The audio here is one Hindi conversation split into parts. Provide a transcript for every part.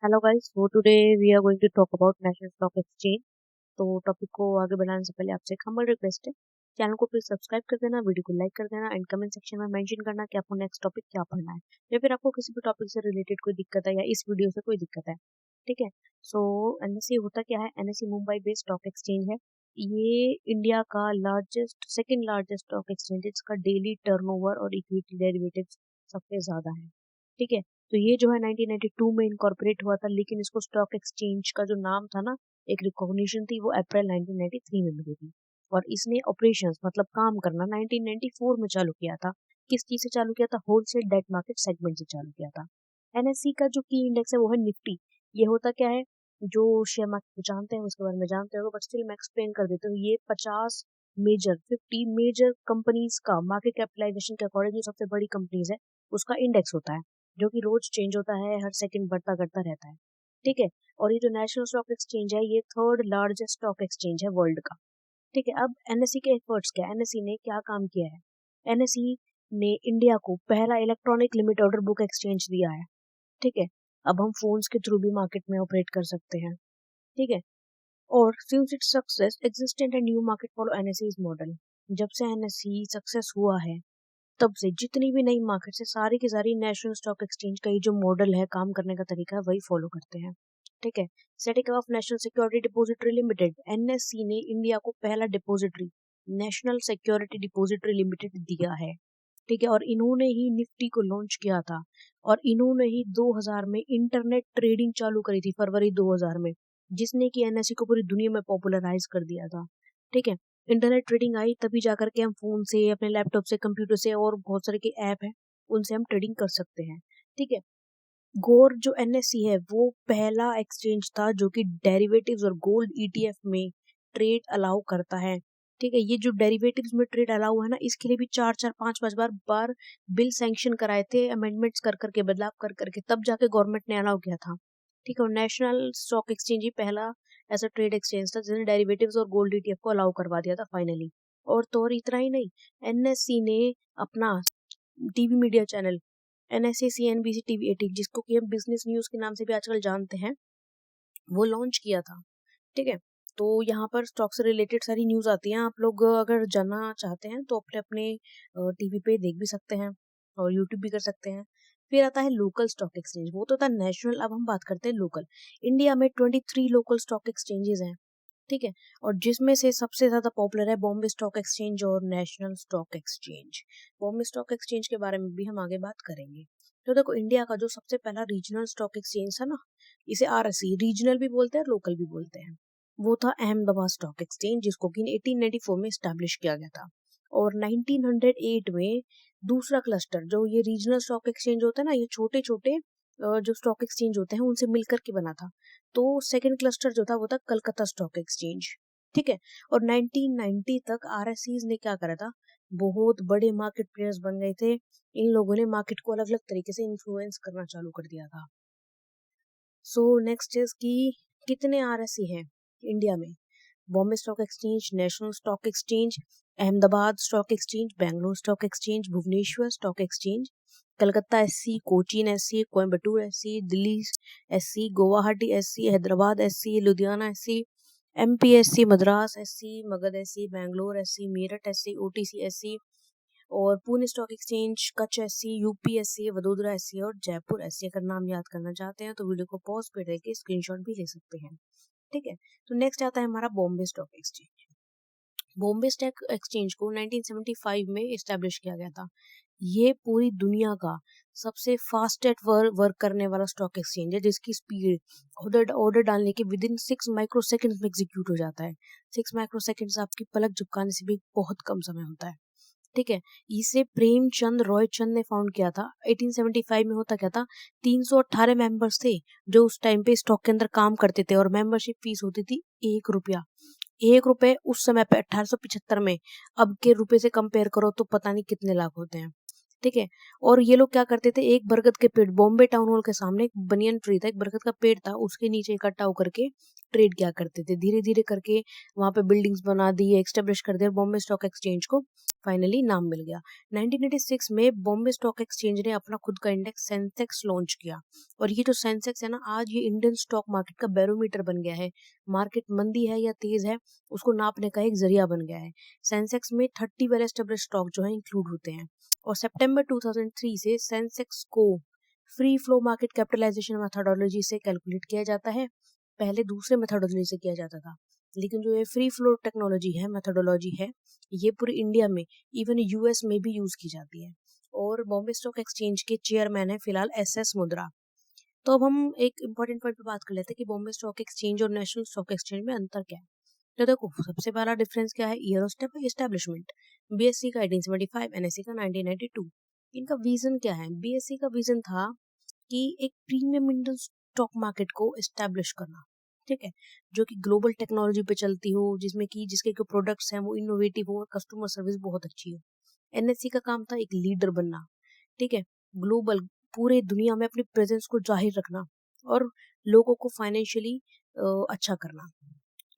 Hello guys, so today we are going to talk about national stock exchange. तो टॉपिक को आगे बढ़ाने से पहले आपसे एक हम्बल रिक्वेस्ट है, चैनल को प्लीज सब्सक्राइब कर देना, वीडियो को लाइक कर देना एंड कमेंट सेक्शन में मेंशन करना कि आपको नेक्स्ट टॉपिक क्या पढ़ना है या फिर आपको किसी भी टॉपिक से रिलेटेड कोई दिक्कत है या इस वीडियो से कोई दिक्कत है। ठीक है। सो एनएससी होता क्या है? NSC Mumbai based stock exchange है। ये इंडिया का सेकंड लार्जेस्ट स्टॉक एक्सचेंज है। इसका डेली टर्नओवर और इक्विटी डेरिवेटिव्स सबसे ज्यादा है। ठीक है। तो ये जो है 1992 में इनकॉर्पोरेट हुआ था, लेकिन इसको स्टॉक एक्सचेंज का जो नाम था ना, एक रिकॉग्निशन थी, वो अप्रैल 1993 में मिली थी। और इसने ऑपरेशंस मतलब काम करना 1994 में चालू किया था। किस चीज से चालू किया था? होलसेल डेट मार्केट सेगमेंट से चालू किया था। एनएससी का जो की इंडेक्स है वो है निफ्टी। ये होता क्या है? जो शेयर मार्केट को जानते हैं उसके बारे में जानते हो, बट स्टिल मैं एक्सप्लेन कर देता हूँ। ये 50 मेजर कंपनीज का मार्केट कैपिटलाइजेशन के अकॉर्डिंग जो सबसे बड़ी कंपनीज है उसका इंडेक्स होता है, जो कि रोज चेंज होता है, हर सेकंड बढ़ता घटता रहता है। ठीक है। और ये जो नेशनल स्टॉक एक्सचेंज है, ये थर्ड लार्जेस्ट स्टॉक एक्सचेंज है वर्ल्ड का। ठीक है। अब एनएससी के एफर्ट्स क्या है? एनएससी ने क्या काम किया है? एनएससी ने इंडिया को पहला electronic limit order book exchange दिया है। ठीक है। अब हम फोन्स के थ्रू भी मार्केट में ऑपरेट कर सकते हैं। ठीक है। और since its success existent and new market follow NSC model. जब से एनएससी सक्सेस हुआ है, तब से जितनी भी नई मार्केट है सारी की सारी नेशनल स्टॉक एक्सचेंज का ये जो मॉडल है, काम करने का तरीका है, वही फॉलो करते हैं। ठीक है। Setting of national security depository limited. NSC ने इंडिया को पहला depository national security depository limited दिया है। ठीक है। और इन्होंने ही निफ्टी को लॉन्च किया था। और इन्होंने ही 2000 में इंटरनेट ट्रेडिंग चालू करी थी, फरवरी 2000 में, जिसने कि एनएससी को पूरी दुनिया में पॉपुलराइज कर दिया था। ठीक है। इंटरनेट ट्रेडिंग आई तभी जाकर के हम फोन से, अपने लैपटॉप से, कंप्यूटर से और बहुत सारे के ऐप हैं उनसे हम ट्रेडिंग कर सकते हैं। ठीक है। गोर जो एनएससी है वो पहला एक्सचेंज था जो कि डेरिवेटिव्स और गोल्ड ईटीएफ में ट्रेड अलाउ करता है। ठीक है। ये जो डेरिवेटिव्स में ट्रेड अलाउ है ना, इसके लिए भी चार चार पांच पांच बार बिल सैंक्शन कराए थे, अमेंडमेंट्स कर करके, बदलाव कर करके, तब जाके गवर्नमेंट ने अलाउ किया था। ठीक है। और नेशनल स्टॉक एक्सचेंज ही पहला ऐसा ट्रेड एक्सचेंज था जिसने डेरिवेटिव्स और गोल्ड ईटीएफ को अलाउ करवा दिया था फाइनली। और तो और इतना ही नहीं, एनएससी ने अपना TV media channel NSA CNBC TV 18, जिसको कि हम बिजनेस न्यूज के नाम से भी आजकल जानते हैं, वो लॉन्च किया था। ठीक है। तो यहाँ पर स्टॉक से रिलेटेड सारी न्यूज आती हैं। आप लोग अगर जानना चाहते हैं तो अपने अपने टीवी पे देख भी सकते हैं और यूट्यूब भी कर सकते हैं। फिर आता है लोकल स्टॉक एक्सचेंज, वो तो था नेशनल। अब हम बात करते हैं लोकल। इंडिया में 23 लोकल स्टॉक एक्सचेंजेस हैं। ठीक है। और जिसमें से सबसे ज्यादा पॉपुलर है बॉम्बे स्टॉक एक्सचेंज और national stock exchange. Bombay Stock exchange के बारे में भी हम आगे बात करेंगे। तो देखो, इंडिया का जो सबसे पहला रीजनल स्टॉक एक्सचेंज था ना, इसे आरएससी रीजनल भी बोलते हैं और लोकल भी बोलते हैं, वो था अहमदाबाद स्टॉक एक्सचेंज, जिसको कि 1894 में स्टैब्लिश किया गया था। और 1908 में दूसरा क्लस्टर, जो ये रीजनल स्टॉक एक्सचेंज होता है ना, ये छोटे छोटे जो स्टॉक एक्सचेंज होते हैं उनसे मिलकर के बना था। तो सेकंड क्लस्टर जो था वो था कलकत्ता स्टॉक एक्सचेंज। ठीक है। और 1990 तक आरएससीज ने क्या करा था? बहुत बड़े मार्केट प्लेयर्स बन गए थे। इन लोगों ने मार्केट को अलग अलग तरीके से इन्फ्लुएंस करना चालू कर दिया था। सो नेक्स्ट इज कि कितने आरएससी हैं इंडिया में? Bombay Stock Exchange, National stock Exchange, Ahmedabad Stock Exchange, Bangalore Stock Exchange, Bhubaneswar Stock Exchange, Calcutta SC, Cochin SC, Coimbatore SC, Delhi SC, Guwahati SC, Hyderabad SC, Ludhiana SC, MP SC, Madras SC, Magadh SC, Bangalore SC, Meerut SC, OTC SC, और Pune Stock Exchange, Kutch SC, UP SC, Vadodara SC और जयपुर एससी। अगर नाम याद करना चाहते हैं तो वीडियो को पॉज पे रह के स्क्रीनशॉट भी ले सकते हैं। ठीक है। तो नेक्स्ट आता है हमारा Bombay Stock exchange. Bombay Stock exchange को 1975 में इस्टेब्लिश किया गया था। ये पूरी दुनिया का सबसे फास्टेस्ट वर्क करने वाला स्टॉक एक्सचेंज है, जिसकी स्पीड ऑर्डर डालने के विद इन 6 माइक्रो सेकेंड में एग्जीक्यूट हो जाता है। 6 माइक्रो सेकेंड आपकी पलक झपकाने से भी बहुत कम समय होता है। ठीक है। इसे प्रेमचंद रॉय चंद ने फाउंड किया था 1875 में। होता क्या था? 318 मेंबर्स थे जो उस टाइम पे स्टॉक के अंदर काम करते थे, और मेंबरशिप फीस होती थी 1 रुपया। 1 रुपए उस समय पे 1875 में, अब के रुपए से कंपेयर करो तो पता नहीं कितने लाख होते हैं। ठीक है। और ये लोग क्या करते थे? एक बरगद के पेड़, बॉम्बे टाउन हॉल के सामने एक बनियन ट्री था, एक बरगद का पेड़ था, उसके नीचे इकट्ठा होकर के ट्रेड किया करते थे। धीरे धीरे करके वहां पे बिल्डिंग्स बना दी, एस्टेब्लिश कर दिया, बॉम्बे स्टॉक एक्सचेंज को फाइनली नाम मिल गया। 1986 में बॉम्बे स्टॉक एक्सचेंज ने अपना खुद का इंडेक्स सेंसेक्स लॉन्च किया, और ये जो सेंसेक्स है ना, आज ये इंडियन स्टॉक मार्केट का बैरोमीटर बन गया है। मार्केट मंदी है या तेज है, उसको नापने का एक जरिया बन गया है। सेंसेक्स में 30 वेल एस्टेब्लिश्ड स्टॉक जो है इंक्लूड होते हैं, और सितंबर 2003 से सेंसेक्स को free flow market capitalization methodology से कैलकुलेट किया जाता है। पहले दूसरे मेथोडोलॉजी से किया जाता था, लेकिन जो ये फ्री फ्लो टेक्नोलॉजी है, मेथोडोलॉजी है, ये पूरी इंडिया में, इवन यूएस में भी यूज की जाती है। और बॉम्बे स्टॉक एक्सचेंज के चेयरमैन है फिलहाल एसएस मुद्रा। तो अब हम एक इंपॉर्टेंट पॉइंट पे बात कर लेते हैं कि बॉम्बे स्टॉक एक्सचेंज और नेशनल स्टॉक एक्सचेंज में अंतर क्या है। तो देखो, सबसे पहला डिफरेंस क्या है, ईयर ऑफ एस्टेब्लिशमेंट। बीएससी का 1875, एनएससी का 1992। इनका विजन क्या है? बीएससी का विजन था कि एक प्रीमियम इंडियन स्टॉक मार्केट को एस्टेब्लिश करना, ठीक है, जो कि ग्लोबल टेक्नोलॉजी पे चलती हो, जिसमें कि जिसके जो प्रोडक्ट्स हैं वो इनोवेटिव हो और कस्टमर सर्विस बहुत अच्छी हो। एनएससी का काम था एक लीडर बनना, ठीक है, ग्लोबल, पूरे दुनिया में अपनी प्रेजेंस को जाहिर रखना और लोगों को फाइनेंशियली अच्छा करना।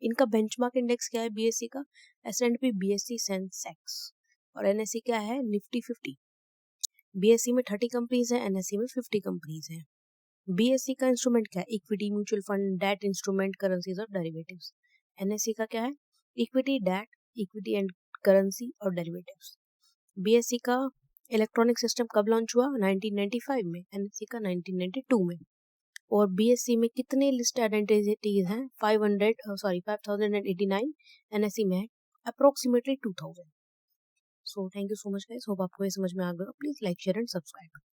इनका बेंचमार्क इंडेक्स क्या है बीएससी का? एस&पी बीएससी सेंसेक्स। और एनएससी क्या है? निफ्टी 50। बीएससी में 30 कंपनीज है, एनएससी में 50 कंपनीज है। बीएससी का इंस्ट्रूमेंट क्या है? Equity, mutual fund, debt instrument, currencies और डेरिवेटिव्स। एनएससी का क्या है? Equity, debt, equity and currency और डेरिवेटिव्स। बीएससी का इलेक्ट्रॉनिक सिस्टम कब लॉन्च हुआ? 1995 में, एनएससी का 1992 में। और बीएससी में कितने लिस्टेड एंटिटीज हैं? 5089। एनएससी में है approximately 2000। So thank you so much guys, hope आपको ये समझ में आ गया। Please like, share and subscribe.